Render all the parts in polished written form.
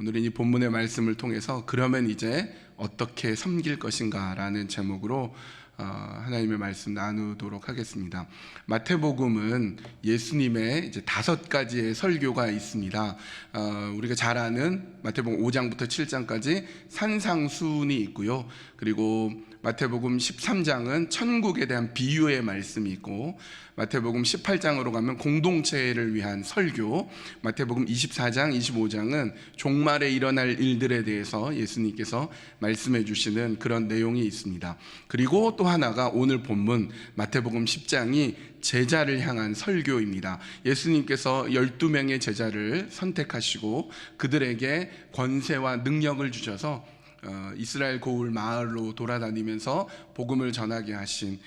오늘은 이 본문의 말씀을 통해서 그러면 이제 어떻게 섬길 것인가 라는 제목으로 하나님의 말씀 나누도록 하겠습니다. 마태복음은 예수님의 이제 5가지의 설교가 있습니다. 우리가 잘 아는 마태복음 5장부터 7장까지 산상수훈이 있고요. 그리고 마태복음 13장은 천국에 대한 비유의 말씀이 있고, 마태복음 18장으로 가면 공동체를 위한 설교, 마태복음 24장, 25장은 종말에 일어날 일들에 대해서 예수님께서 말씀해 주시는 그런 내용이 있습니다. 그리고 또 하나가 오늘 본문 마태복음 10장이 제자를 향한 설교입니다. 예수님께서 12명의 제자를 선택하시고 그들에게 권세와 능력을 주셔서 이스라엘 고을 마을로 돌아다니면서 복음을 전하게 하신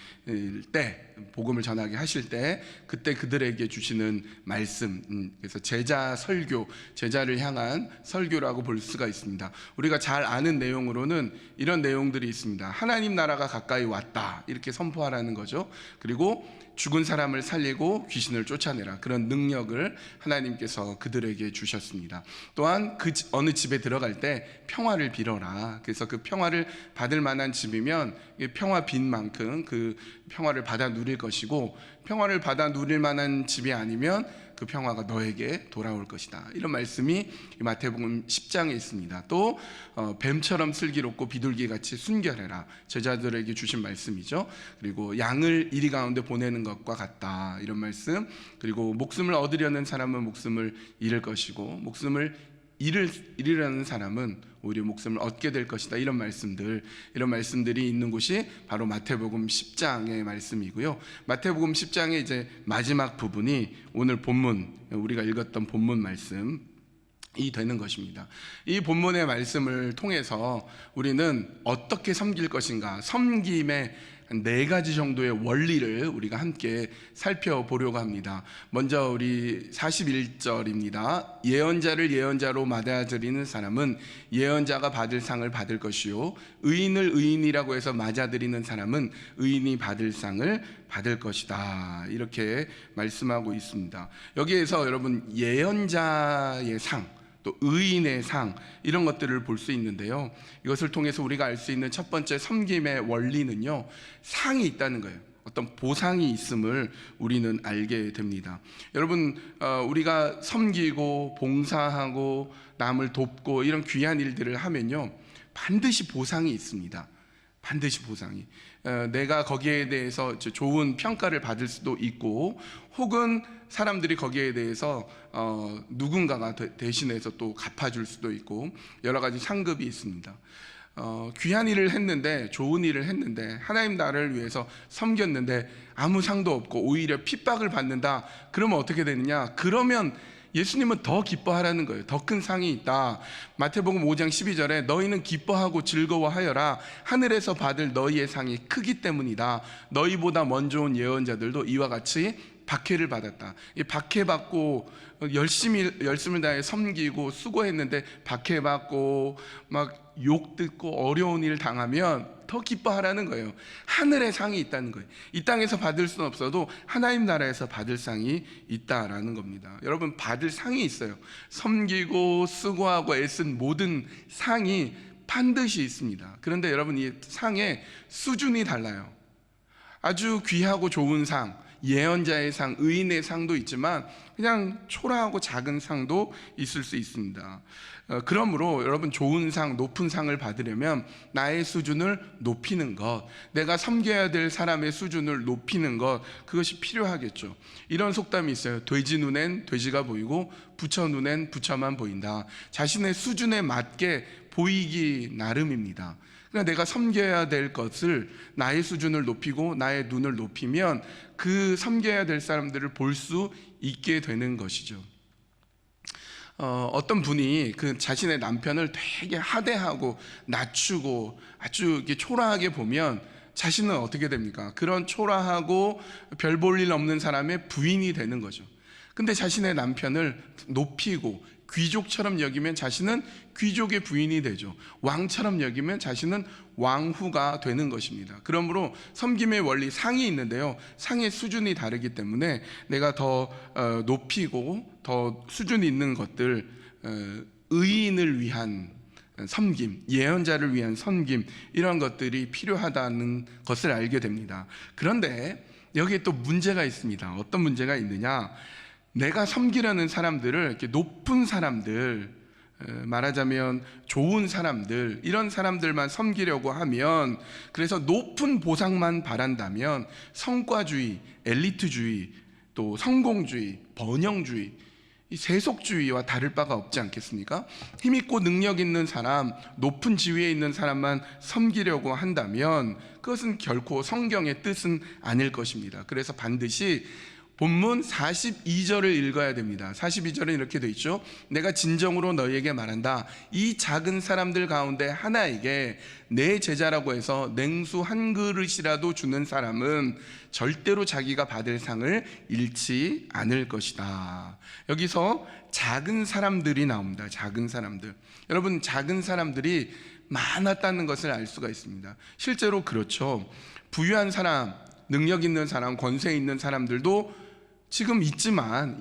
때, 복음을 전하게 하실 때 그때 그들에게 주시는 말씀, 그래서 제자 설교, 제자를 향한 설교라고 볼 수가 있습니다. 우리가 잘 아는 내용으로는 이런 내용들이 있습니다. 하나님 나라가 가까이 왔다, 이렇게 선포하라는 거죠. 그리고 죽은 사람을 살리고 귀신을 쫓아내라, 그런 능력을 하나님께서 그들에게 주셨습니다. 또한 그 어느 집에 들어갈 때 평화를 빌어라. 그래서 그 평화를 받을 만한 집이면 평화 빈 만큼 그 평화를 받아 누릴 것이고, 평화를 받아 누릴 만한 집이 아니면 그 평화가 너에게 돌아올 것이다, 이런 말씀이 마태복음 10장에 있습니다. 또 뱀처럼 슬기롭고 비둘기같이 순결해라, 제자들에게 주신 말씀이죠. 그리고 양을 이리 가운데 보내는 것과 같다, 이런 말씀. 그리고 목숨을 얻으려는 사람은 목숨을 잃을 것이고 목숨을 잃으려는 사람은 오히려 목숨을 얻게 될 것이다, 이런 말씀들이 있는 곳이 바로 마태복음 10장의 말씀이고요. 마태복음 10장의 이제 마지막 부분이 오늘 본문, 우리가 읽었던 본문 말씀이 되는 것입니다. 이 본문의 말씀을 통해서 우리는 어떻게 섬길 것인가, 섬김의 한 4가지 정도의 원리를 우리가 함께 살펴보려고 합니다. 먼저 우리 41절입니다. 예언자를 예언자로 맞아들이는 사람은 예언자가 받을 상을 받을 것이요, 의인을 의인이라고 해서 맞아들이는 사람은 의인이 받을 상을 받을 것이다, 이렇게 말씀하고 있습니다. 여기에서 여러분 예언자의 상, 또 의인의 상, 이런 것들을 볼 수 있는데요. 이것을 통해서 우리가 알 수 있는 첫 번째 섬김의 원리는요, 상이 있다는 거예요. 어떤 보상이 있음을 우리는 알게 됩니다. 여러분, 우리가 섬기고 봉사하고 남을 돕고 이런 귀한 일들을 하면요, 반드시 보상이 있습니다. 반드시 보상이. 내가 거기에 대해서 좋은 평가를 받을 수도 있고, 혹은 사람들이 거기에 대해서 누군가가 대신해서 또 갚아줄 수도 있고, 여러 가지 상급이 있습니다. 귀한 일을 했는데, 좋은 일을 했는데, 하나님 나라를 위해서 섬겼는데 아무 상도 없고 오히려 핍박을 받는다, 그러면 어떻게 되느냐? 그러면 예수님은 더 기뻐하라는 거예요. 더 큰 상이 있다. 마태복음 5장 12절에 너희는 기뻐하고 즐거워하여라, 하늘에서 받을 너희의 상이 크기 때문이다. 너희보다 먼저 온 예언자들도 이와 같이 박해를 받았다. 이 박해받고 열심을 다해 섬기고 수고했는데 박해받고 막 욕 듣고 어려운 일을 당하면 더 기뻐하라는 거예요. 하늘의 상이 있다는 거예요. 이 땅에서 받을 수는 없어도 하나님 나라에서 받을 상이 있다라는 겁니다. 여러분, 받을 상이 있어요. 섬기고 수고하고 애쓴 모든 상이 반드시 있습니다. 그런데 여러분, 이 상의 수준이 달라요. 아주 귀하고 좋은 상, 예언자의 상, 의인의 상도 있지만 그냥 초라하고 작은 상도 있을 수 있습니다. 그러므로 여러분, 좋은 상, 높은 상을 받으려면 나의 수준을 높이는 것, 내가 섬겨야 될 사람의 수준을 높이는 것, 그것이 필요하겠죠. 이런 속담이 있어요. 돼지 눈엔 돼지가 보이고 부처 눈엔 부처만 보인다. 자신의 수준에 맞게 보이기 나름입니다. 그러니까 내가 섬겨야 될 것을, 나의 수준을 높이고 나의 눈을 높이면 그 섬겨야 될 사람들을 볼 수 있게 되는 것이죠. 어떤 분이 그 자신의 남편을 되게 하대하고 낮추고 아주 이렇게 초라하게 보면 자신은 어떻게 됩니까? 그런 초라하고 별 볼 일 없는 사람의 부인이 되는 거죠. 근데 자신의 남편을 높이고 귀족처럼 여기면 자신은 귀족의 부인이 되죠. 왕처럼 여기면 자신은 왕후가 되는 것입니다. 그러므로 섬김의 원리, 상이 있는데요, 상의 수준이 다르기 때문에 내가 더 높이고 더 수준이 있는 것들, 의인을 위한 섬김, 예언자를 위한 섬김, 이런 것들이 필요하다는 것을 알게 됩니다. 그런데 여기에 또 문제가 있습니다. 어떤 문제가 있느냐? 내가 섬기려는 사람들을 이렇게 높은 사람들, 말하자면 좋은 사람들, 이런 사람들만 섬기려고 하면, 그래서 높은 보상만 바란다면 성과주의, 엘리트주의, 또 성공주의, 번영주의, 이 세속주의와 다를 바가 없지 않겠습니까? 힘있고 능력 있는 사람, 높은 지위에 있는 사람만 섬기려고 한다면 그것은 결코 성경의 뜻은 아닐 것입니다. 그래서 반드시 본문 42절을 읽어야 됩니다. 42절은 이렇게 되어 있죠. 내가 진정으로 너희에게 말한다. 이 작은 사람들 가운데 하나에게 내 제자라고 해서 냉수 한 그릇이라도 주는 사람은 절대로 자기가 받을 상을 잃지 않을 것이다. 여기서 작은 사람들이 나옵니다. 작은 사람들. 여러분, 작은 사람들이 많았다는 것을 알 수가 있습니다. 실제로 그렇죠. 부유한 사람, 능력 있는 사람, 권세 있는 사람들도 지금 있지만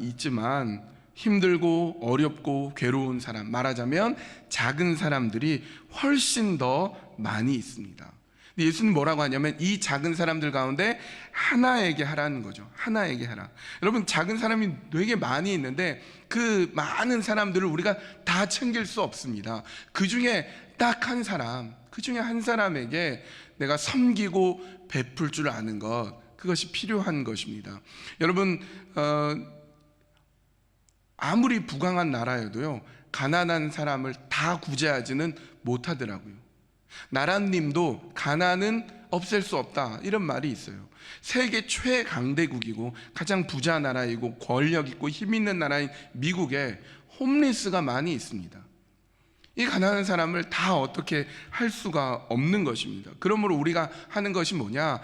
힘들고 어렵고 괴로운 사람, 말하자면 작은 사람들이 훨씬 더 많이 있습니다. 근데 예수님 뭐라고 하냐면 이 작은 사람들 가운데 하나에게 하라는 거죠. 하나에게 하라. 여러분, 작은 사람이 되게 많이 있는데 그 많은 사람들을 우리가 다 챙길 수 없습니다. 그 중에 딱 한 사람, 그 중에 한 사람에게 내가 섬기고 베풀 줄 아는 것, 그것이 필요한 것입니다. 여러분, 아무리 부강한 나라여도요, 가난한 사람을 다 구제하지는 못하더라고요. 나라님도 가난은 없앨 수 없다, 이런 말이 있어요. 세계 최강대국이고 가장 부자 나라이고 권력 있고 힘 있는 나라인 미국에 홈리스가 많이 있습니다. 이 가난한 사람을 다 어떻게 할 수가 없는 것입니다. 그러므로 우리가 하는 것이 뭐냐?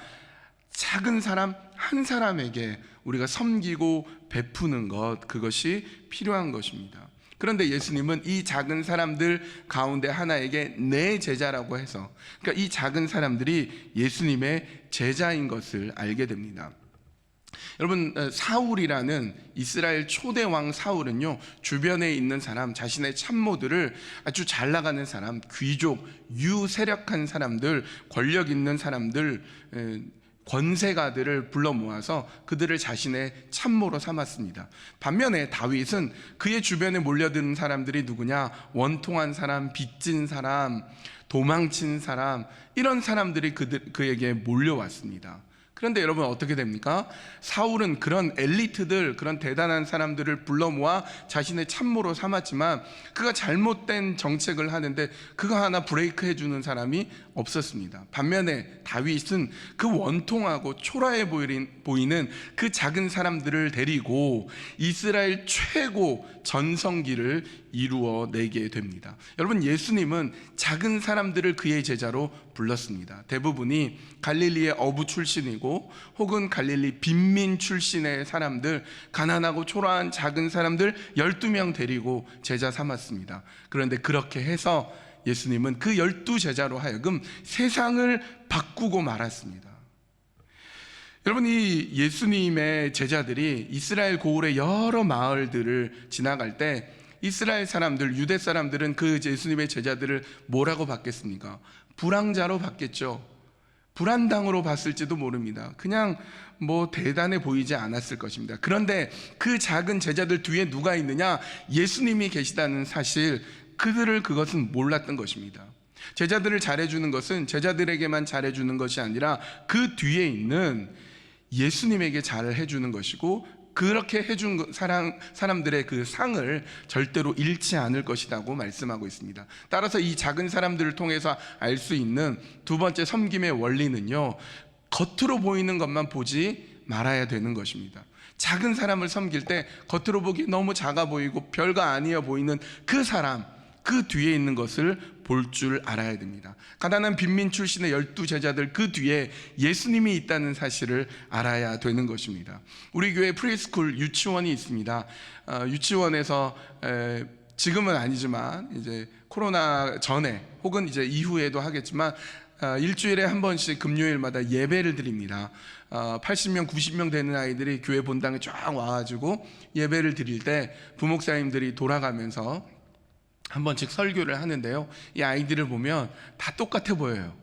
작은 사람 한 사람에게 우리가 섬기고 베푸는 것, 그것이 필요한 것입니다. 그런데 예수님은 이 작은 사람들 가운데 하나에게 내 제자라고 해서, 그러니까 이 작은 사람들이 예수님의 제자인 것을 알게 됩니다. 여러분, 사울이라는 이스라엘 초대 왕 사울은요, 주변에 있는 사람, 자신의 참모들을 아주 잘 나가는 사람, 귀족, 유세력한 사람들, 권력 있는 사람들, 권세가들을 불러 모아서 그들을 자신의 참모로 삼았습니다. 반면에 다윗은 그의 주변에 몰려드는 사람들이 누구냐? 원통한 사람, 빚진 사람, 도망친 사람, 이런 사람들이 그에게 몰려왔습니다. 그런데 여러분, 어떻게 됩니까? 사울은 그런 엘리트들, 그런 대단한 사람들을 불러 모아 자신의 참모로 삼았지만 그가 잘못된 정책을 하는데 그거 하나 브레이크 해주는 사람이 없었습니다. 반면에 다윗은 그 원통하고 초라해 보이는 그 작은 사람들을 데리고 이스라엘 최고 전성기를 이루어내게 됩니다. 여러분, 예수님은 작은 사람들을 그의 제자로 불렀습니다. 대부분이 갈릴리의 어부 출신이고 혹은 갈릴리 빈민 출신의 사람들, 가난하고 초라한 작은 사람들 12명 데리고 제자 삼았습니다. 그런데 그렇게 해서 예수님은 그 12제자로 하여금 세상을 바꾸고 말았습니다. 여러분, 이 예수님의 제자들이 이스라엘 고을의 여러 마을들을 지나갈 때 이스라엘 사람들, 유대 사람들은 그 예수님의 제자들을 뭐라고 봤겠습니까? 불황자로 봤겠죠. 불안당으로 봤을지도 모릅니다. 그냥 뭐 대단해 보이지 않았을 것입니다. 그런데 그 작은 제자들 뒤에 누가 있느냐? 예수님이 계시다는 사실, 그것은 몰랐던 것입니다. 제자들을 잘해주는 것은 제자들에게만 잘해주는 것이 아니라 그 뒤에 있는 예수님에게 잘해주는 것이고, 그렇게 해준 사람들의 그 상을 절대로 잃지 않을 것이라고 말씀하고 있습니다. 따라서 이 작은 사람들을 통해서 알 수 있는 두 번째 섬김의 원리는요, 겉으로 보이는 것만 보지 말아야 되는 것입니다. 작은 사람을 섬길 때 겉으로 보기 너무 작아 보이고 별거 아니어 보이는 그 사람, 그 뒤에 있는 것을 볼 줄 알아야 됩니다. 가난한 빈민 출신의 12제자들 그 뒤에 예수님이 있다는 사실을 알아야 되는 것입니다. 우리 교회 프리스쿨 유치원이 있습니다. 유치원에서 지금은 아니지만 이제 코로나 전에 혹은 이제 이후에도 하겠지만 일주일에 한 번씩 금요일마다 예배를 드립니다. 80명, 90명 되는 아이들이 교회 본당에 쫙 와가지고 예배를 드릴 때 부목사님들이 돌아가면서 한 번씩 설교를 하는데요, 이 아이들을 보면 다 똑같아 보여요.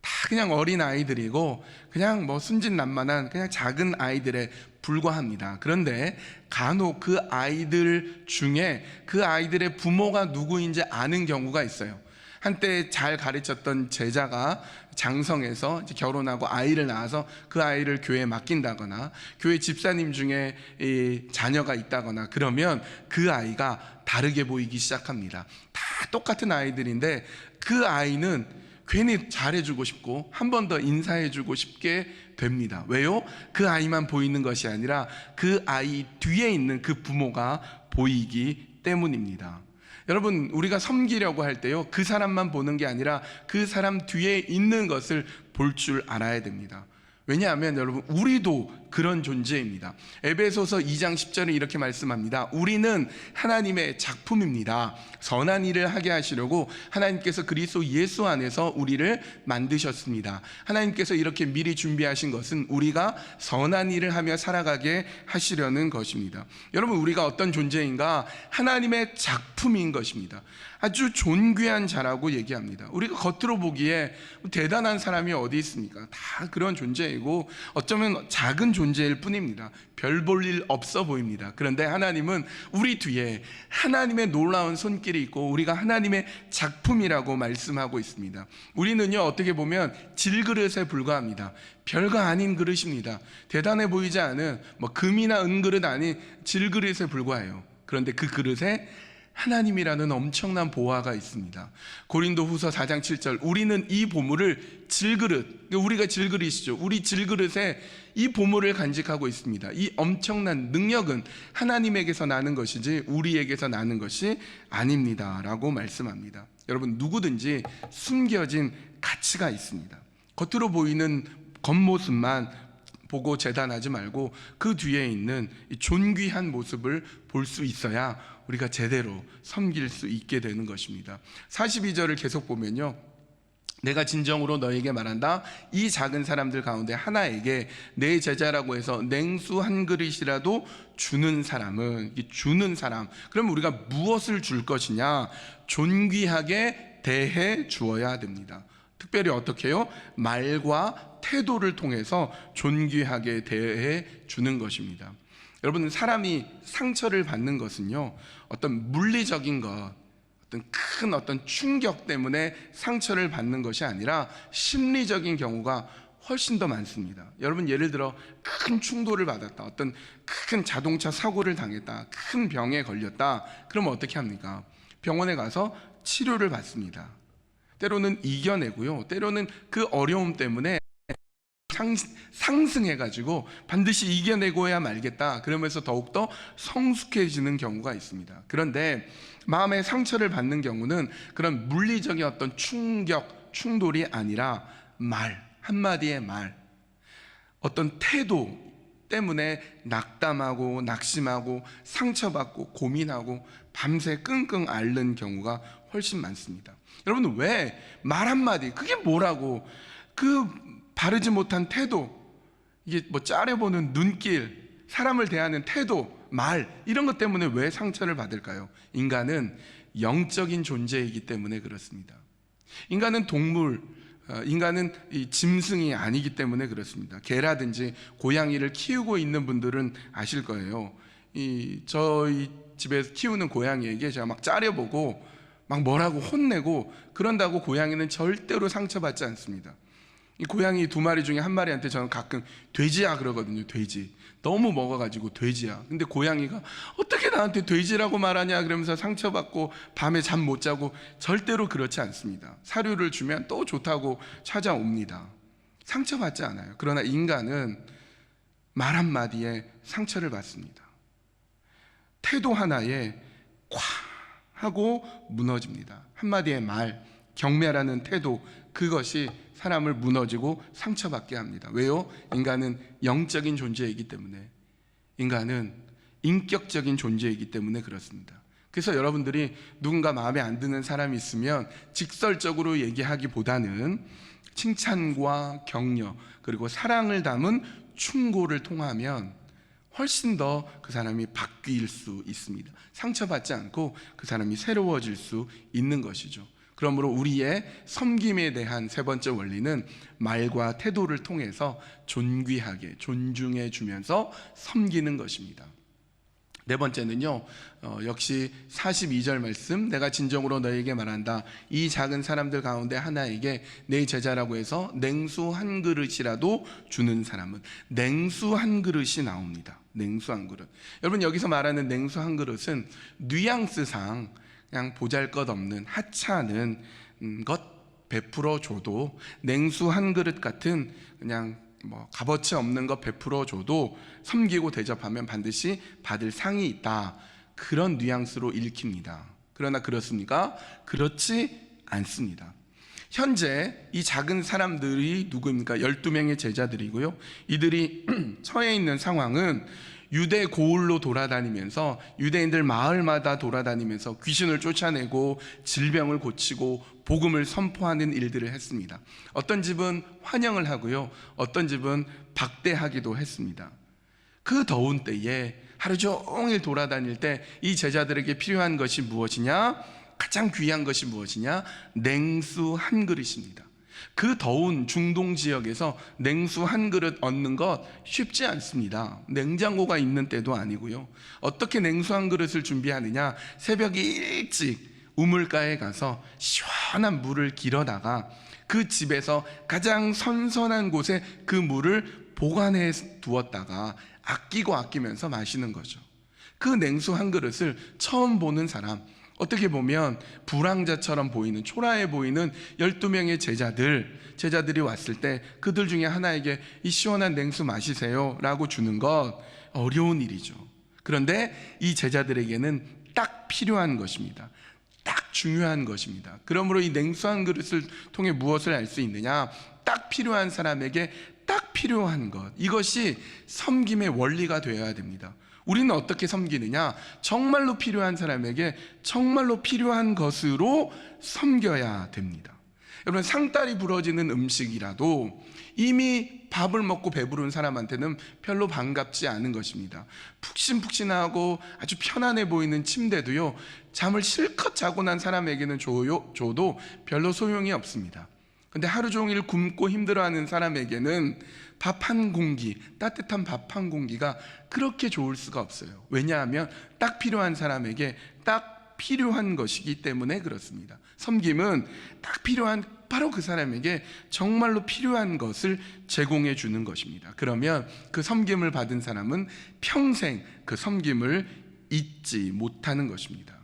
다 그냥 어린 아이들이고 그냥 뭐 순진난만한 그냥 작은 아이들에 불과합니다. 그런데 간혹 그 아이들 중에 그 아이들의 부모가 누구인지 아는 경우가 있어요. 한때 잘 가르쳤던 제자가 장성해서 이제 결혼하고 아이를 낳아서 그 아이를 교회에 맡긴다거나, 교회 집사님 중에 이 자녀가 있다거나 그러면 그 아이가 다르게 보이기 시작합니다. 다 똑같은 아이들인데 그 아이는 괜히 잘해주고 싶고 한 번 더 인사해주고 싶게 됩니다. 왜요? 그 아이만 보이는 것이 아니라 그 아이 뒤에 있는 그 부모가 보이기 때문입니다. 여러분, 우리가 섬기려고 할 때요, 그 사람만 보는 게 아니라 그 사람 뒤에 있는 것을 볼 줄 알아야 됩니다. 왜냐하면 여러분, 우리도 그런 존재입니다. 에베소서 2장 10절에 이렇게 말씀합니다. 우리는 하나님의 작품입니다. 선한 일을 하게 하시려고 하나님께서 그리스도 예수 안에서 우리를 만드셨습니다. 하나님께서 이렇게 미리 준비하신 것은 우리가 선한 일을 하며 살아가게 하시려는 것입니다. 여러분, 우리가 어떤 존재인가? 하나님의 작품인 것입니다. 아주 존귀한 자라고 얘기합니다. 우리가 겉으로 보기에 대단한 사람이 어디 있습니까? 다 그런 존재이고 어쩌면 작은 존재일 뿐입니다. 별 볼 일 없어 보입니다. 그런데 하나님은 우리 뒤에 하나님의 놀라운 손길이 있고 우리가 하나님의 작품이라고 말씀하고 있습니다. 우리는요, 어떻게 보면 질그릇에 불과합니다. 별거 아닌 그릇입니다. 대단해 보이지 않은 뭐 금이나 은그릇 아닌 질그릇에 불과해요. 그런데 그 그릇에 하나님이라는 엄청난 보화가 있습니다. 고린도후서 4장 7절, 우리는 이 보물을 질그릇, 우리가 질그릇이죠. 우리 질그릇에 이 보물을 간직하고 있습니다. 이 엄청난 능력은 하나님에게서 나는 것이지 우리에게서 나는 것이 아닙니다 라고 말씀합니다. 여러분, 누구든지 숨겨진 가치가 있습니다. 겉으로 보이는 겉모습만 보고 재단하지 말고 그 뒤에 있는 존귀한 모습을 볼 수 있어야 우리가 제대로 섬길 수 있게 되는 것입니다. 42절을 계속 보면요, 내가 진정으로 너에게 말한다. 이 작은 사람들 가운데 하나에게 내 제자라고 해서 냉수 한 그릇이라도 주는 사람은, 주는 사람, 그럼 우리가 무엇을 줄 것이냐? 존귀하게 대해 주어야 됩니다. 특별히 어떻게 해요? 말과 태도를 통해서 존귀하게 대해 주는 것입니다. 여러분, 사람이 상처를 받는 것은요, 어떤 물리적인 것, 어떤 충격 때문에 상처를 받는 것이 아니라 심리적인 경우가 훨씬 더 많습니다. 여러분, 예를 들어 큰 충돌을 받았다, 어떤 큰 자동차 사고를 당했다, 큰 병에 걸렸다. 그러면 어떻게 합니까? 병원에 가서 치료를 받습니다. 때로는 이겨내고요, 때로는 그 어려움 때문에 상승해가지고 반드시 이겨내고야 말겠다, 그러면서 더욱더 성숙해지는 경우가 있습니다. 그런데 마음의 상처를 받는 경우는 그런 물리적인 어떤 충격, 충돌이 아니라 말, 한마디의 말, 어떤 태도 때문에 낙담하고 낙심하고 상처받고 고민하고 밤새 끙끙 앓는 경우가 훨씬 많습니다. 여러분, 왜 말 한마디, 그게 뭐라고, 그 바르지 못한 태도, 이게 뭐 짜려보는 눈길, 사람을 대하는 태도, 말, 이런 것 때문에 왜 상처를 받을까요? 인간은 영적인 존재이기 때문에 그렇습니다. 인간은 동물, 인간은 이 짐승이 아니기 때문에 그렇습니다. 개라든지 고양이를 키우고 있는 분들은 아실 거예요. 저희 집에서 키우는 고양이에게 제가 막 짜려보고 막 뭐라고 혼내고 그런다고 고양이는 절대로 상처받지 않습니다. 이 고양이 2마리 중에 1마리한테 저는 가끔 돼지야 그러거든요. 돼지, 너무 먹어가지고 돼지야. 근데 고양이가 어떻게 나한테 돼지라고 말하냐 그러면서 상처받고 밤에 잠 못 자고, 절대로 그렇지 않습니다. 사료를 주면 또 좋다고 찾아옵니다. 상처받지 않아요. 그러나 인간은 말 한마디에 상처를 받습니다. 태도 하나에 콱 하고 무너집니다. 한마디의 말, 경멸하는 태도, 그것이 사람을 무너지고 상처받게 합니다. 왜요? 인간은 영적인 존재이기 때문에, 인간은 인격적인 존재이기 때문에 그렇습니다. 그래서 여러분들이 누군가 마음에 안 드는 사람이 있으면 직설적으로 얘기하기보다는 칭찬과 격려, 그리고 사랑을 담은 충고를 통하면 훨씬 더 그 사람이 바뀔 수 있습니다. 상처받지 않고 그 사람이 새로워질 수 있는 것이죠. 그러므로 우리의 섬김에 대한 세 번째 원리는 말과 태도를 통해서 존귀하게 존중해 주면서 섬기는 것입니다. 네 번째는요, 역시 42절 말씀, 내가 진정으로 너에게 말한다. 이 작은 사람들 가운데 하나에게 내 제자라고 해서 냉수 한 그릇이라도 주는 사람은, 냉수 한 그릇이 나옵니다. 냉수 한 그릇. 여러분, 여기서 말하는 냉수 한 그릇은 뉘앙스상 그냥 보잘것없는 하찮은 것 베풀어 줘도, 냉수 한 그릇 같은 그냥 값어치 없는 것 베풀어 줘도 섬기고 대접하면 반드시 받을 상이 있다, 그런 뉘앙스로 읽힙니다. 그러나 그렇습니까? 그렇지 않습니다. 현재 이 작은 사람들이 누구입니까? 12명의 제자들이고요. 이들이 처해 있는 상황은 유대 고을로 돌아다니면서, 유대인들 마을마다 돌아다니면서 귀신을 쫓아내고 질병을 고치고 복음을 선포하는 일들을 했습니다. 어떤 집은 환영을 하고요, 어떤 집은 박대하기도 했습니다. 그 더운 때에 하루 종일 돌아다닐 때 이 제자들에게 필요한 것이 무엇이냐? 가장 귀한 것이 무엇이냐? 냉수 한 그릇입니다. 그 더운 중동 지역에서 냉수 한 그릇 얻는 것 쉽지 않습니다. 냉장고가 있는 때도 아니고요. 어떻게 냉수 한 그릇을 준비하느냐? 새벽에 일찍 우물가에 가서 시원한 물을 길어다가 그 집에서 가장 선선한 곳에 그 물을 보관해 두었다가 아끼면서 마시는 거죠. 그 냉수 한 그릇을 처음 보는 사람, 어떻게 보면 불황자처럼 보이는, 초라해 보이는 12명의 제자들이 왔을 때 그들 중에 하나에게 이 시원한 냉수 마시세요 라고 주는 것 어려운 일이죠. 그런데 이 제자들에게는 딱 필요한 것입니다. 딱 중요한 것입니다. 그러므로 이 냉수 한 그릇을 통해 무엇을 알 수 있느냐? 딱 필요한 사람에게 딱 필요한 것, 이것이 섬김의 원리가 되어야 됩니다. 우리는 어떻게 섬기느냐? 정말로 필요한 사람에게 정말로 필요한 것으로 섬겨야 됩니다. 여러분, 상다리 부러지는 음식이라도 이미 밥을 먹고 배부른 사람한테는 별로 반갑지 않은 것입니다. 푹신푹신하고 아주 편안해 보이는 침대도요, 잠을 실컷 자고 난 사람에게는 줘도 별로 소용이 없습니다. 근데 하루 종일 굶고 힘들어하는 사람에게는 밥 한 공기, 따뜻한 밥 한 공기가 그렇게 좋을 수가 없어요. 왜냐하면 딱 필요한 사람에게 딱 필요한 것이기 때문에 그렇습니다. 섬김은 딱 필요한, 바로 그 사람에게 정말로 필요한 것을 제공해 주는 것입니다. 그러면 그 섬김을 받은 사람은 평생 그 섬김을 잊지 못하는 것입니다.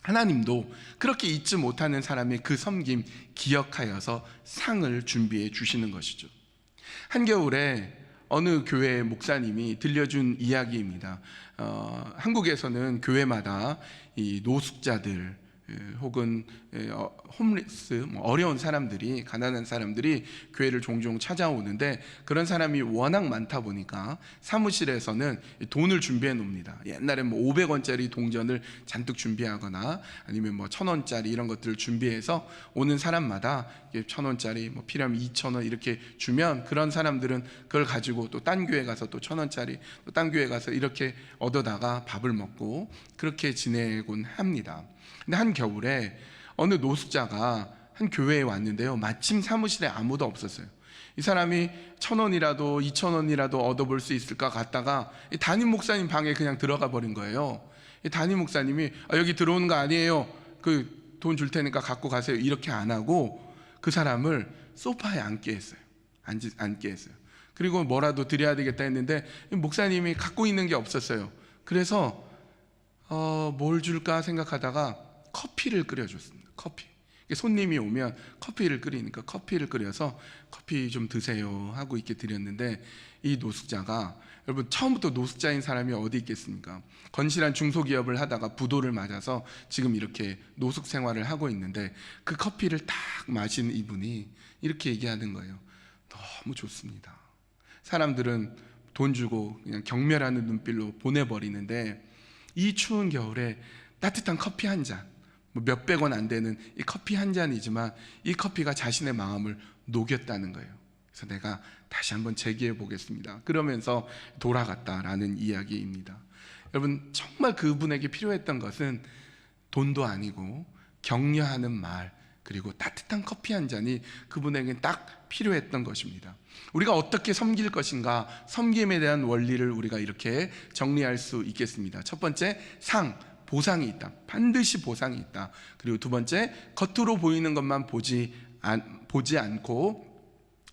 하나님도 그렇게 잊지 못하는 사람의 그 섬김 기억하여서 상을 준비해 주시는 것이죠. 한겨울에 어느 교회 목사님이 들려준 이야기입니다. 한국에서는 교회마다 이 노숙자들 혹은 홈리스, 어려운 사람들이, 가난한 사람들이 교회를 종종 찾아오는데, 그런 사람이 워낙 많다 보니까 사무실에서는 돈을 준비해 놓습니다. 옛날에 500원짜리 동전을 잔뜩 준비하거나 아니면 1000원짜리 이런 것들을 준비해서 오는 사람마다 1000원짜리, 필요하면 2000원 이렇게 주면 그런 사람들은 그걸 가지고 또 딴 교회 가서 또 1000원짜리, 또 딴 교회 가서 이렇게 얻어다가 밥을 먹고 그렇게 지내곤 합니다. 근데 한 겨울에 어느 노숙자가 한 교회에 왔는데요, 마침 사무실에 아무도 없었어요. 이 사람이 1000원이라도 2000원이라도 얻어볼 수 있을까 갔다가 담임 목사님 방에 그냥 들어가 버린 거예요. 담임 목사님이 여기 들어오는 거 아니에요, 그 돈 줄 테니까 갖고 가세요, 이렇게 안 하고 그 사람을 소파에 앉게 했어요. 앉게 했어요. 그리고 뭐라도 드려야 되겠다 했는데 목사님이 갖고 있는 게 없었어요. 그래서 뭘 줄까 생각하다가 커피를 끓여줬습니다. 커피. 손님이 오면 커피를 끓이니까 커피를 끓여서 커피 좀 드세요 하고 이렇게 드렸는데, 이 노숙자가, 여러분 처음부터 노숙자인 사람이 어디 있겠습니까? 건실한 중소기업을 하다가 부도를 맞아서 지금 이렇게 노숙 생활을 하고 있는데, 그 커피를 딱 마신 이분이 이렇게 얘기하는 거예요. 너무 좋습니다. 사람들은 돈 주고 그냥 경멸하는 눈빛로 보내버리는데, 이 추운 겨울에 따뜻한 커피 한 잔, 몇백 원 안 되는 이 커피 한 잔이지만 이 커피가 자신의 마음을 녹였다는 거예요. 그래서 내가 다시 한번 재기해 보겠습니다. 그러면서 돌아갔다라는 이야기입니다. 여러분, 정말 그분에게 필요했던 것은 돈도 아니고 격려하는 말, 그리고 따뜻한 커피 한 잔이 그분에게는 딱 필요했던 것입니다. 우리가 어떻게 섬길 것인가, 섬김에 대한 원리를 우리가 이렇게 정리할 수 있겠습니다. 첫 번째, 보상이 있다. 반드시 보상이 있다. 그리고 두 번째, 겉으로 보이는 것만 보지 않고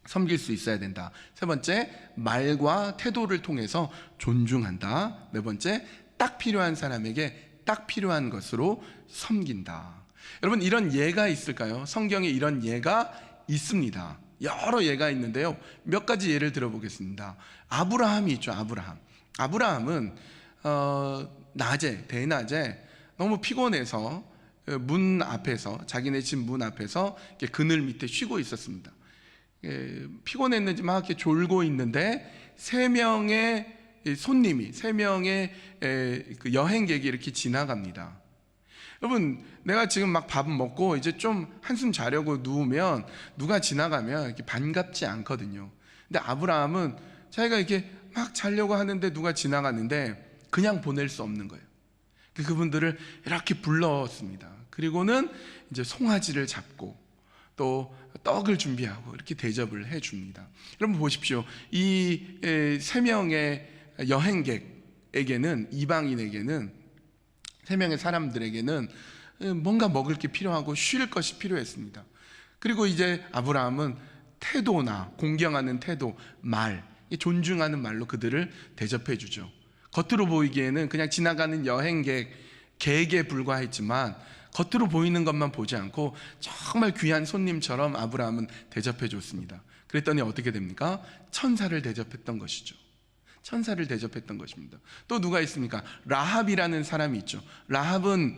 섬길 수 있어야 된다. 세 번째, 말과 태도를 통해서 존중한다. 네 번째, 딱 필요한 사람에게 딱 필요한 것으로 섬긴다. 여러분, 이런 예가 있을까요? 성경에 이런 예가 있습니다. 여러 예가 있는데요, 몇 가지 예를 들어보겠습니다. 아브라함이 있죠. 아브라함은 대낮에 너무 피곤해서 문 앞에서, 자기네 집 문 앞에서 이렇게 그늘 밑에 쉬고 있었습니다. 피곤했는지 막 이렇게 졸고 있는데 세 명의 그 여행객이 이렇게 지나갑니다. 여러분, 내가 지금 막 밥 먹고 이제 좀 한숨 자려고 누우면 누가 지나가면 이렇게 반갑지 않거든요. 근데 아브라함은 자기가 이렇게 막 자려고 하는데 누가 지나갔는데 그냥 보낼 수 없는 거예요. 그분들을 이렇게 불렀습니다. 그리고는 이제 송아지를 잡고 또 떡을 준비하고 이렇게 대접을 해줍니다. 여러분 보십시오. 이 세 명의 여행객에게는, 이방인에게는, 세 명의 사람들에게는 뭔가 먹을 게 필요하고 쉴 것이 필요했습니다. 그리고 이제 아브라함은 태도나 공경하는 태도, 존중하는 말로 그들을 대접해 주죠. 겉으로 보이기에는 그냥 지나가는 객에 불과했지만 겉으로 보이는 것만 보지 않고 정말 귀한 손님처럼 아브라함은 대접해 줬습니다. 그랬더니 어떻게 됩니까? 천사를 대접했던 것이죠. 천사를 대접했던 것입니다. 또 누가 있습니까? 라합이라는 사람이 있죠. 라합은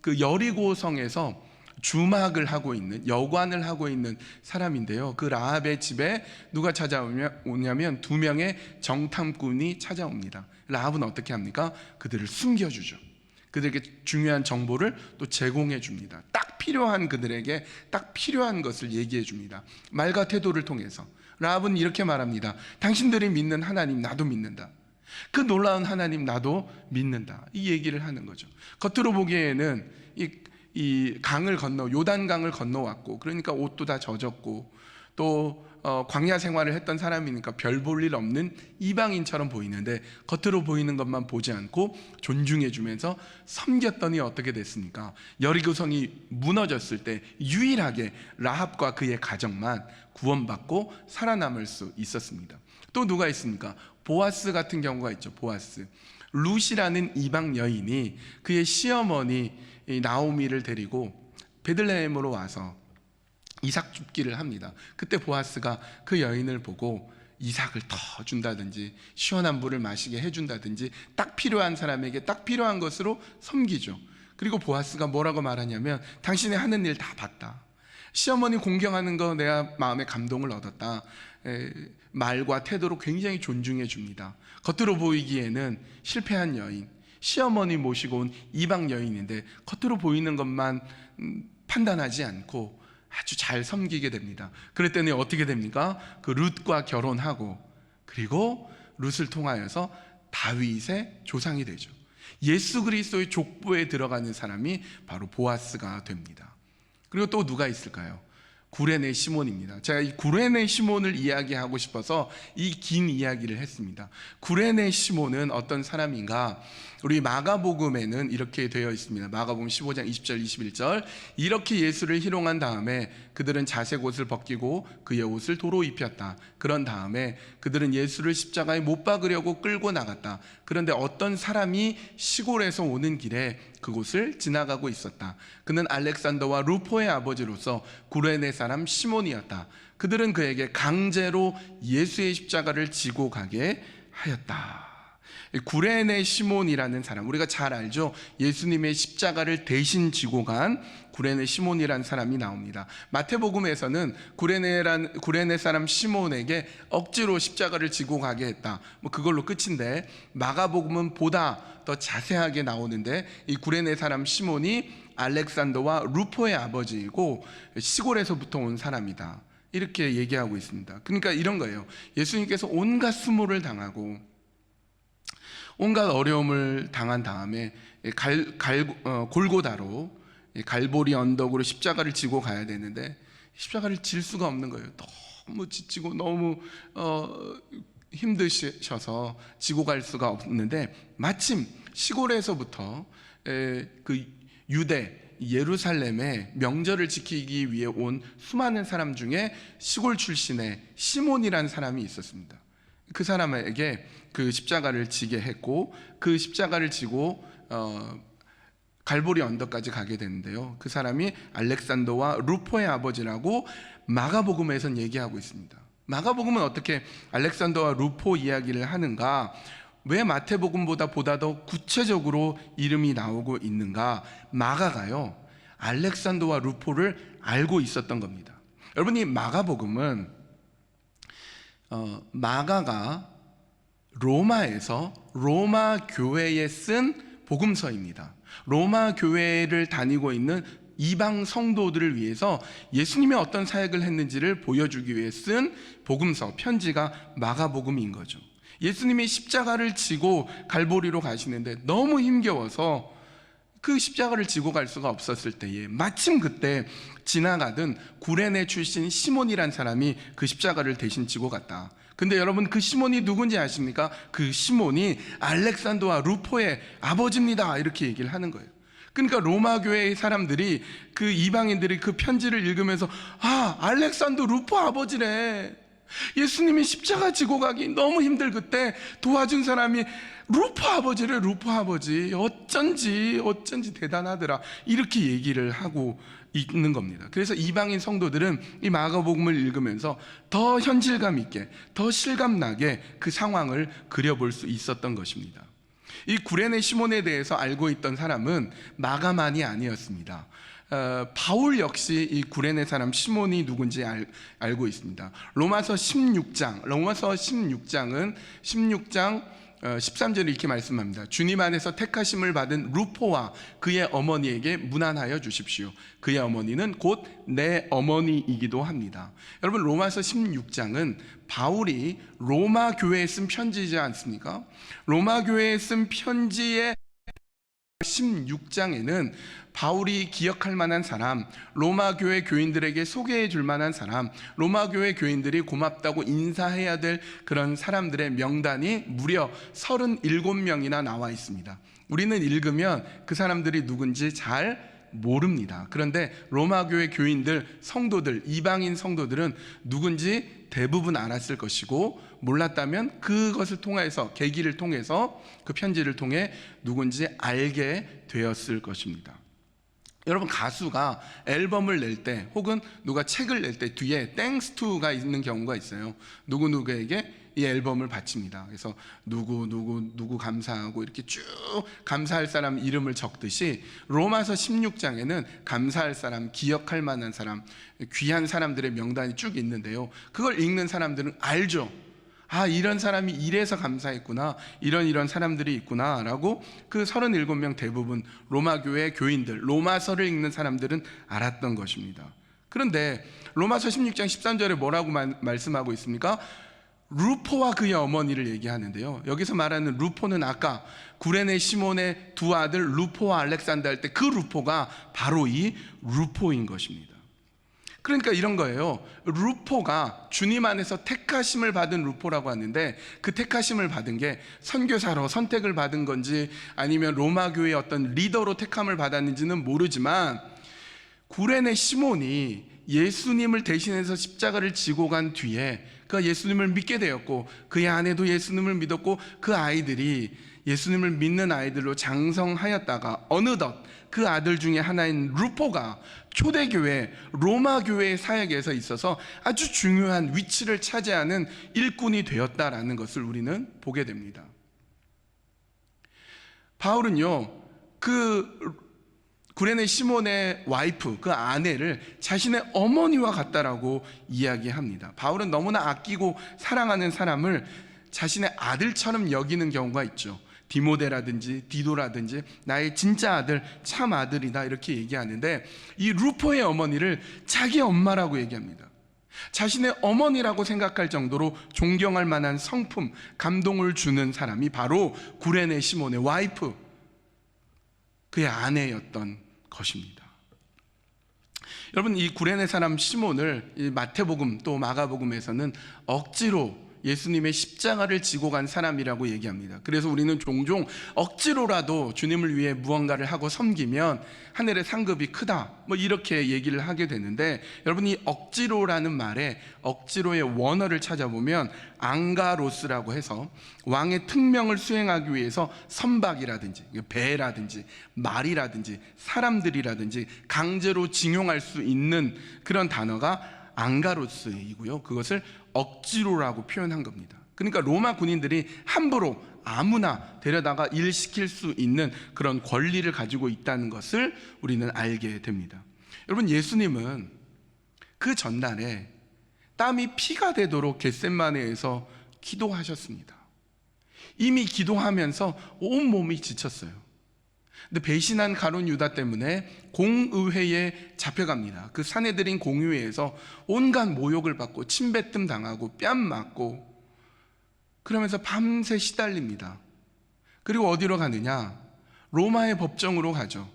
그 여리고성에서 주막을 하고 있는, 여관을 하고 있는 사람인데요, 그 라합의 집에 누가 찾아오냐면 두 명의 정탐꾼이 찾아옵니다. 라합은 어떻게 합니까? 그들을 숨겨주죠. 그들에게 중요한 정보를 또 제공해 줍니다. 그들에게 딱 필요한 것을 얘기해 줍니다. 말과 태도를 통해서 라합은 이렇게 말합니다. 당신들이 믿는 하나님 나도 믿는다. 그 놀라운 하나님 나도 믿는다. 이 얘기를 하는 거죠. 겉으로 보기에는 이 요단강을 건너왔고, 그러니까 옷도 다 젖었고, 또 광야 생활을 했던 사람이니까 별 볼 일 없는 이방인처럼 보이는데 겉으로 보이는 것만 보지 않고 존중해 주면서 섬겼더니 어떻게 됐습니까? 여리고성이 무너졌을 때 유일하게 라합과 그의 가정만 구원받고 살아남을 수 있었습니다. 또 누가 있습니까? 보아스 같은 경우가 있죠. 보아스, 룻이라는 이방 여인이 그의 시어머니 나오미를 데리고 베들레헴으로 와서 이삭 줍기를 합니다. 그때 보아스가 그 여인을 보고 이삭을 더 준다든지 시원한 물을 마시게 해준다든지 딱 필요한 사람에게 딱 필요한 것으로 섬기죠. 그리고 보아스가 뭐라고 말하냐면, 당신이 하는 일 다 봤다. 시어머니 공경하는 거 내가 마음에 감동을 얻었다. 말과 태도로 굉장히 존중해 줍니다. 겉으로 보이기에는 실패한 여인, 시어머니 모시고 온 이방 여인인데 겉으로 보이는 것만 판단하지 않고 아주 잘 섬기게 됩니다. 그랬더니 어떻게 됩니까? 그 룻과 결혼하고, 그리고 룻을 통하여서 다윗의 조상이 되죠. 예수 그리스도의 족보에 들어가는 사람이 바로 보아스가 됩니다. 그리고 또 누가 있을까요? 구레네 시몬입니다. 제가 이 구레네 시몬을 이야기하고 싶어서 이 긴 이야기를 했습니다. 구레네 시몬은 어떤 사람인가? 우리 마가복음에는 이렇게 되어 있습니다. 마가복음 15장 20절 21절, 이렇게 예수를 희롱한 다음에 그들은 자색 옷을 벗기고 그의 옷을 도로 입혔다. 그런 다음에 그들은 예수를 십자가에 못 박으려고 끌고 나갔다. 그런데 어떤 사람이 시골에서 오는 길에 그곳을 지나가고 있었다. 그는 알렉산더와 루포의 아버지로서 구레네 사람 시몬이었다. 그들은 그에게 강제로 예수의 십자가를 지고 가게 하였다. 구레네 시몬이라는 사람, 우리가 잘 알죠. 예수님의 십자가를 대신 지고 간 구레네 시몬이라는 사람이 나옵니다. 마태복음에서는 구레네 사람 시몬에게 억지로 십자가를 지고 가게 했다, 그걸로 끝인데, 마가복음은 보다 더 자세하게 나오는데, 이 구레네 사람 시몬이 알렉산더와 루포의 아버지이고 시골에서부터 온 사람이다. 이렇게 얘기하고 있습니다. 그러니까 이런 거예요. 예수님께서 온갖 수모를 당하고 온갖 어려움을 당한 다음에 골고다로 갈보리 언덕으로 십자가를 지고 가야 되는데 십자가를 질 수가 없는 거예요. 너무 지치고 너무 힘드셔서 지고 갈 수가 없는데, 마침 시골에서부터 그 유대 예루살렘의 명절을 지키기 위해 온 수많은 사람 중에 시골 출신의 시몬이라는 사람이 있었습니다. 그 사람에게 그 십자가를 지게 했고, 그 십자가를 지고 갈보리 언덕까지 가게 되는데요, 그 사람이 알렉산더와 루포의 아버지라고 마가복음에선 얘기하고 있습니다. 마가복음은 어떻게 알렉산더와 루포 이야기를 하는가, 왜 마태복음보다 더 구체적으로 이름이 나오고 있는가? 마가가요, 알렉산더와 루포를 알고 있었던 겁니다. 여러분, 이 마가복음은 마가가 로마에서 로마 교회에 쓴 복음서입니다. 로마 교회를 다니고 있는 이방 성도들을 위해서 예수님이 어떤 사역을 했는지를 보여주기 위해 쓴 복음서, 편지가 마가복음인 거죠. 예수님이 십자가를 지고 갈보리로 가시는데 너무 힘겨워서 그 십자가를 지고 갈 수가 없었을 때에 마침 그때 지나가던 구레네 출신 시몬이란 사람이 그 십자가를 대신 지고 갔다. 근데 여러분, 그 시몬이 누군지 아십니까? 그 시몬이 알렉산더와 루포의 아버지입니다, 이렇게 얘기를 하는 거예요. 그러니까 로마 교회의 사람들이, 그 이방인들이 그 편지를 읽으면서, 아, 알렉산더 루포 아버지래, 예수님이 십자가 지고 가기 너무 힘들 그때 도와준 사람이 루포 아버지래, 루포 아버지, 어쩐지 대단하더라, 이렇게 얘기를 하고 있는 겁니다. 그래서 이방인 성도들은 이 마가복음을 읽으면서 더 현실감 있게, 더 실감나게 그 상황을 그려볼 수 있었던 것입니다. 이 구레네 시몬에 대해서 알고 있던 사람은 마가만이 아니었습니다. 바울 역시 이 구레네 사람 시몬이 누군지 알고 있습니다. 로마서 16장은 16장 13절에 이렇게 말씀합니다. 주님 안에서 택하심을 받은 루포와 그의 어머니에게 문안하여 주십시오. 그의 어머니는 곧 내 어머니이기도 합니다. 여러분, 로마서 16장은 바울이 로마 교회에 쓴 편지이지 않습니까? 로마 교회에 쓴 편지의 16장에는 바울이 기억할 만한 사람, 로마 교회 교인들에게 소개해 줄 만한 사람, 로마 교회 교인들이 고맙다고 인사해야 될 그런 사람들의 명단이 무려 37명이나 나와 있습니다. 우리는 읽으면 그 사람들이 누군지 잘 모릅니다. 그런데 로마 교회 교인들, 성도들, 이방인 성도들은 누군지 대부분 알았을 것이고, 몰랐다면 그것을 통해서, 계기를 통해서, 그 편지를 통해 누군지 알게 되었을 것입니다. 여러분, 가수가 앨범을 낼 때, 혹은 누가 책을 낼 때 뒤에 땡스 투가 있는 경우가 있어요. 누구누구에게 이 앨범을 바칩니다. 그래서 누구 감사하고 이렇게 쭉 감사할 사람 이름을 적듯이 로마서 16장에는 감사할 사람, 기억할 만한 사람, 귀한 사람들의 명단이 쭉 있는데요, 그걸 읽는 사람들은 알죠. 아, 이런 사람이 이래서 감사했구나, 이런 사람들이 있구나 라고 그 37명 대부분 로마 교회 교인들, 로마서를 읽는 사람들은 알았던 것입니다. 그런데 로마서 16장 13절에 뭐라고 말씀하고 있습니까? 루포와 그의 어머니를 얘기하는데요, 여기서 말하는 루포는 아까 구레네 시몬의 두 아들 루포와 알렉산더 할 때 그 루포가 바로 이 루포인 것입니다. 그러니까 이런 거예요. 루포가 주님 안에서 택하심을 받은 루포라고 하는데, 그 택하심을 받은 게 선교사로 선택을 받은 건지 아니면 로마 교회의 어떤 리더로 택함을 받았는지는 모르지만, 구레네 시몬이 예수님을 대신해서 십자가를 지고 간 뒤에 그가 예수님을 믿게 되었고, 그의 아내도 예수님을 믿었고, 그 아이들이 예수님을 믿는 아이들로 장성하였다가 어느덧 그 아들 중에 하나인 루포가 초대교회, 로마교회의 사역에서 있어서 아주 중요한 위치를 차지하는 일꾼이 되었다라는 것을 우리는 보게 됩니다. 바울은요, 그 구레네 시몬의 와이프, 그 아내를 자신의 어머니와 같다라고 이야기합니다. 바울은 너무나 아끼고 사랑하는 사람을 자신의 아들처럼 여기는 경우가 있죠. 디모데라든지 디도라든지 나의 진짜 아들, 참 아들이다, 이렇게 얘기하는데 이 루포의 어머니를 자기 엄마라고 얘기합니다. 자신의 어머니라고 생각할 정도로 존경할 만한 성품, 감동을 주는 사람이 바로 구레네 시몬의 와이프, 그의 아내였던 것입니다. 여러분, 이 구레네 사람 시몬을 이 마태복음 또 마가복음에서는 억지로 예수님의 십자가를 지고 간 사람이라고 얘기합니다. 그래서 우리는 종종 억지로라도 주님을 위해 무언가를 하고 섬기면 하늘의 상급이 크다, 뭐 이렇게 얘기를 하게 되는데, 여러분, 이 억지로라는 말에 억지로의 원어를 찾아보면 앙가로스라고 해서 왕의 특명을 수행하기 위해서 선박이라든지 배라든지 말이라든지 사람들이라든지 강제로 징용할 수 있는 그런 단어가 앙가로스이고요, 그것을 억지로라고 표현한 겁니다. 그러니까 로마 군인들이 함부로 아무나 데려다가 일시킬 수 있는 그런 권리를 가지고 있다는 것을 우리는 알게 됩니다. 여러분, 예수님은 그 전날에 땀이 피가 되도록 겟셋마네에서 기도하셨습니다. 이미 기도하면서 온몸이 지쳤어요. 근데 배신한 가룟 유다 때문에 공의회에 잡혀갑니다. 그 사내들인 공의회에서 온갖 모욕을 받고 침뱉음 당하고 뺨 맞고 그러면서 밤새 시달립니다. 그리고 어디로 가느냐? 로마의 법정으로 가죠.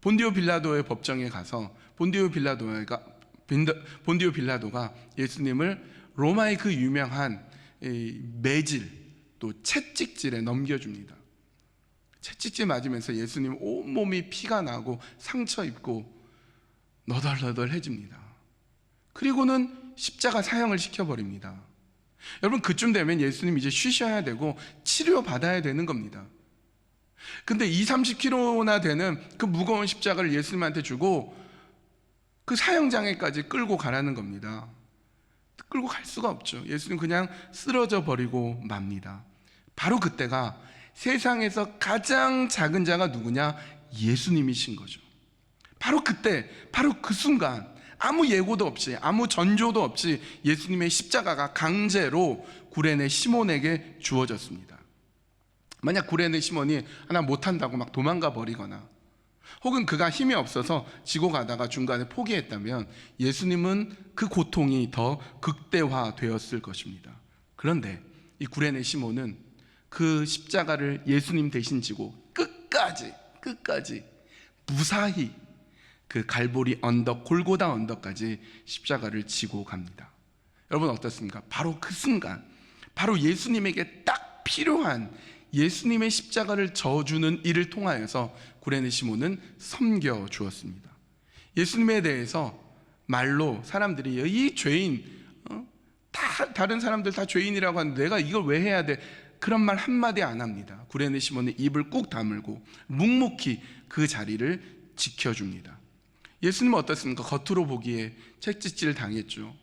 본디오 빌라도의 법정에 가서 본디오 빌라도가 예수님을 로마의 그 유명한 매질 또 채찍질에 넘겨줍니다. 채찍질 맞으면서 예수님 온몸이 피가 나고 상처 입고 너덜너덜해집니다. 그리고는 십자가 사형을 시켜버립니다. 여러분, 그쯤 되면 예수님 이제 쉬셔야 되고 치료받아야 되는 겁니다. 근데 20-30kg나 되는 그 무거운 십자가를 예수님한테 주고 그 사형장에까지 끌고 가라는 겁니다. 끌고 갈 수가 없죠. 예수님 그냥 쓰러져 버리고 맙니다. 바로 그때가 세상에서 가장 작은 자가 누구냐? 예수님이신 거죠. 바로 그때, 바로 그 순간, 아무 예고도 없이, 아무 전조도 없이 예수님의 십자가가 강제로 구레네 시몬에게 주어졌습니다. 만약 구레네 시몬이 하나 못한다고 막 도망가 버리거나 혹은 그가 힘이 없어서 지고 가다가 중간에 포기했다면 예수님은 그 고통이 더 극대화되었을 것입니다. 그런데 이 구레네 시몬은 그 십자가를 예수님 대신 지고 끝까지 무사히 그 갈보리 언덕, 골고다 언덕까지 십자가를 지고 갑니다. 여러분, 어떻습니까? 바로 그 순간, 바로 예수님에게 딱 필요한 예수님의 십자가를 져주는 일을 통하여서 구레네 시몬은 섬겨 주었습니다. 예수님에 대해서 말로 사람들이 이 죄인, 다른 사람들 다 죄인이라고 하는데 내가 이걸 왜 해야 돼? 그런 말 한마디 안 합니다. 구레네 시몬은 입을 꾹 다물고 묵묵히 그 자리를 지켜줍니다. 예수님은 어떻습니까? 겉으로 보기에 채찍질 당했죠.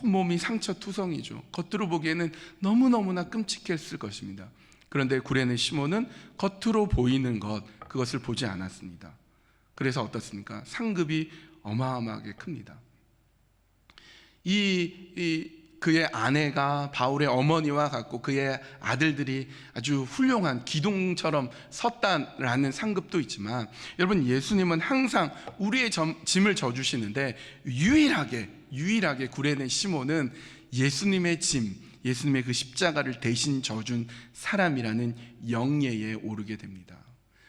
온몸이 상처투성이죠. 겉으로 보기에는 너무너무나 끔찍했을 것입니다. 그런데 구레네 시몬은 겉으로 보이는 그것을 보지 않았습니다. 그래서 어떻습니까? 상급이 어마어마하게 큽니다. 그의 아내가 바울의 어머니와 같고 그의 아들들이 아주 훌륭한 기둥처럼 섰다라는 상급도 있지만, 여러분, 예수님은 항상 우리의 짐을 져주시는데 유일하게 구레네 시몬은 예수님의 짐, 예수님의 그 십자가를 대신 져준 사람이라는 영예에 오르게 됩니다.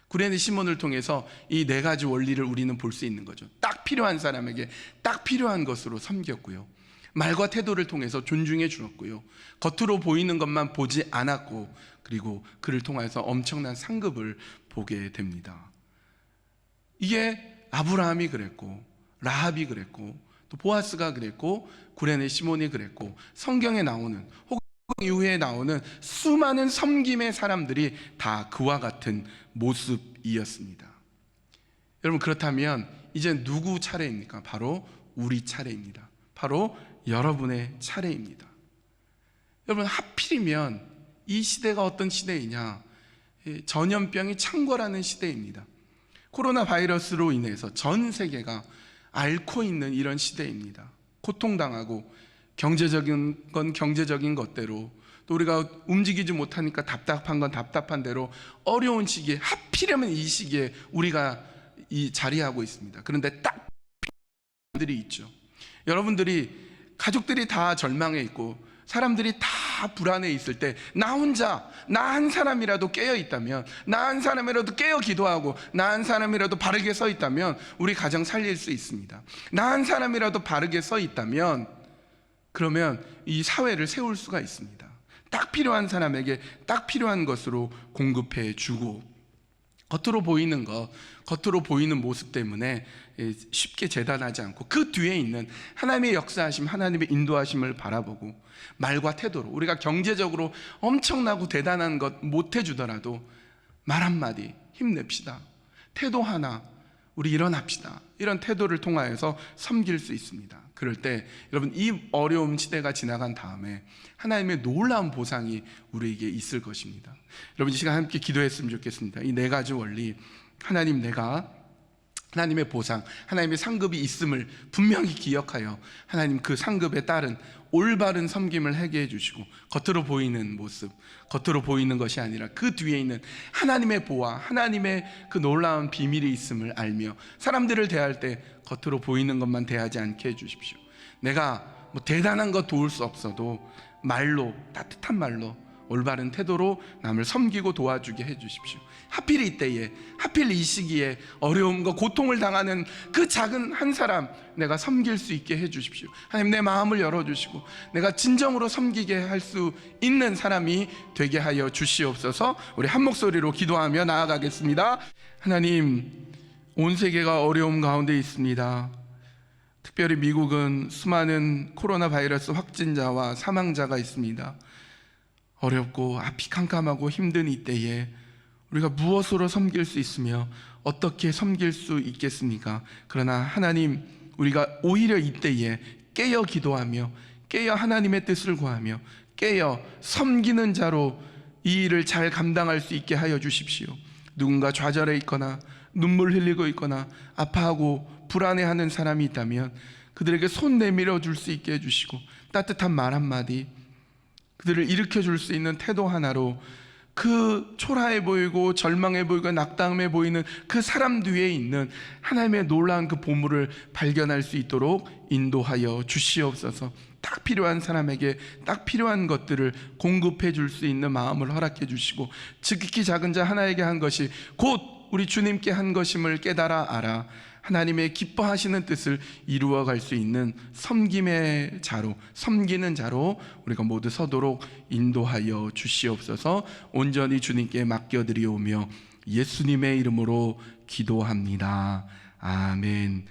구레네 시몬을 통해서 이 네 가지 원리를 우리는 볼 수 있는 거죠. 딱 필요한 사람에게 딱 필요한 것으로 섬겼고요, 말과 태도를 통해서 존중해 주었고요, 겉으로 보이는 것만 보지 않았고, 그리고 그를 통해서 엄청난 상급을 보게 됩니다. 이게 아브라함이 그랬고, 라합이 그랬고, 또 보아스가 그랬고, 구레네 시몬이 그랬고, 성경에 나오는 혹은 이후에 나오는 수많은 섬김의 사람들이 다 그와 같은 모습이었습니다. 여러분, 그렇다면 이제 누구 차례입니까? 바로 우리 차례입니다. 바로 여러분의 차례입니다. 여러분, 하필이면 이 시대가 어떤 시대이냐? 전염병이 창궐하는 시대입니다. 코로나 바이러스로 인해서 전 세계가 앓고 있는 이런 시대입니다. 고통당하고 경제적인 건 경제적인 것대로, 또 우리가 움직이지 못하니까 답답한 건 답답한 대로 어려운 시기에, 하필이면 이 시기에 우리가 이 자리하고 있습니다. 그런데 딱 필요한 사람들이 있죠. 여러분들이 가족들이 다 절망해 있고 사람들이 다 불안해 있을 때 나 혼자, 나 한 사람이라도 깨어 있다면, 나 한 사람이라도 깨어 기도하고 나 한 사람이라도 바르게 서 있다면 우리 가정 살릴 수 있습니다. 나 한 사람이라도 바르게 서 있다면 그러면 이 사회를 세울 수가 있습니다. 딱 필요한 사람에게 딱 필요한 것으로 공급해 주고, 겉으로 보이는 것, 겉으로 보이는 모습 때문에 쉽게 재단하지 않고 그 뒤에 있는 하나님의 역사하심, 하나님의 인도하심을 바라보고 말과 태도로, 우리가 경제적으로 엄청나고 대단한 것 못해주더라도 말 한마디 힘냅시다, 태도 하나 우리 일어납시다, 이런 태도를 통하여서 섬길 수 있습니다. 그럴 때 여러분, 이 어려움 시대가 지나간 다음에 하나님의 놀라운 보상이 우리에게 있을 것입니다. 여러분, 이 시간 함께 기도했으면 좋겠습니다. 이 네 가지 원리, 하나님, 내가 하나님의 보상, 하나님의 상급이 있음을 분명히 기억하여 하나님 그 상급에 따른 올바른 섬김을 하게 해주시고, 겉으로 보이는 모습, 겉으로 보이는 것이 아니라 그 뒤에 있는 하나님의 보화, 하나님의 그 놀라운 비밀이 있음을 알며 사람들을 대할 때 겉으로 보이는 것만 대하지 않게 해주십시오. 내가 뭐 대단한 것 도울 수 없어도 말로, 따뜻한 말로, 올바른 태도로 남을 섬기고 도와주게 해주십시오. 하필 이때에, 하필 이 시기에 어려움과 고통을 당하는 그 작은 한 사람 내가 섬길 수 있게 해주십시오. 하나님, 내 마음을 열어주시고 내가 진정으로 섬기게 할 수 있는 사람이 되게 하여 주시옵소서. 우리 한 목소리로 기도하며 나아가겠습니다. 하나님, 온 세계가 어려움 가운데 있습니다. 특별히 미국은 수많은 코로나 바이러스 확진자와 사망자가 있습니다. 어렵고 앞이 캄캄하고 힘든 이때에 우리가 무엇으로 섬길 수 있으며 어떻게 섬길 수 있겠습니까? 그러나 하나님, 우리가 오히려 이때에 깨어 기도하며 깨어 하나님의 뜻을 구하며 깨어 섬기는 자로 이 일을 잘 감당할 수 있게 하여 주십시오. 누군가 좌절해 있거나 눈물 흘리고 있거나 아파하고 불안해하는 사람이 있다면 그들에게 손 내밀어 줄 수 있게 해주시고, 따뜻한 말 한마디, 그들을 일으켜 줄 수 있는 태도 하나로 그 초라해 보이고 절망해 보이고 낙담해 보이는 그 사람 뒤에 있는 하나님의 놀라운 그 보물을 발견할 수 있도록 인도하여 주시옵소서. 딱 필요한 사람에게 딱 필요한 것들을 공급해 줄 수 있는 마음을 허락해 주시고, 지극히 작은 자 하나에게 한 것이 곧 우리 주님께 한 것임을 깨달아 알아 하나님의 기뻐하시는 뜻을 이루어 갈 수 있는 섬김의 자로, 섬기는 자로 우리가 모두 서도록 인도하여 주시옵소서. 온전히 주님께 맡겨드리오며 예수님의 이름으로 기도합니다. 아멘.